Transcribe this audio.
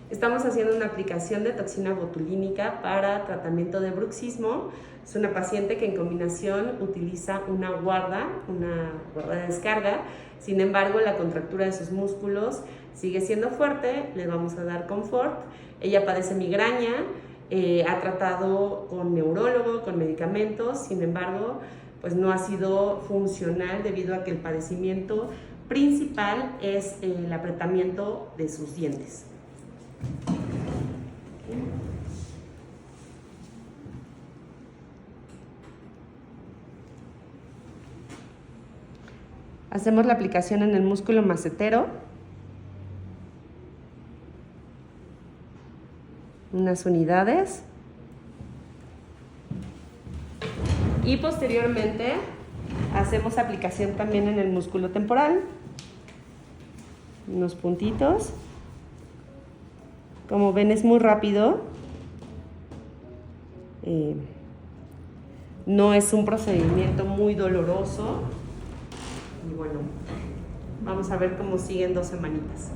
Estamos haciendo una aplicación de toxina botulínica para tratamiento de bruxismo. Es una paciente que en combinación utiliza una guarda de descarga. Sin embargo, la contractura de sus músculos sigue siendo fuerte. Le vamos a dar confort. Ella padece migraña, ha tratado con neurólogo, con medicamentos. Sin embargo, pues no ha sido funcional debido a que el padecimiento principal es el apretamiento de sus dientes. Hacemos la aplicación en el músculo macetero. Unas unidades. Y posteriormente hacemos aplicación también en el músculo temporal. Unos puntitos. Como ven, es muy rápido. No es un procedimiento muy doloroso. Y bueno, vamos a ver cómo siguen 2 semanitas.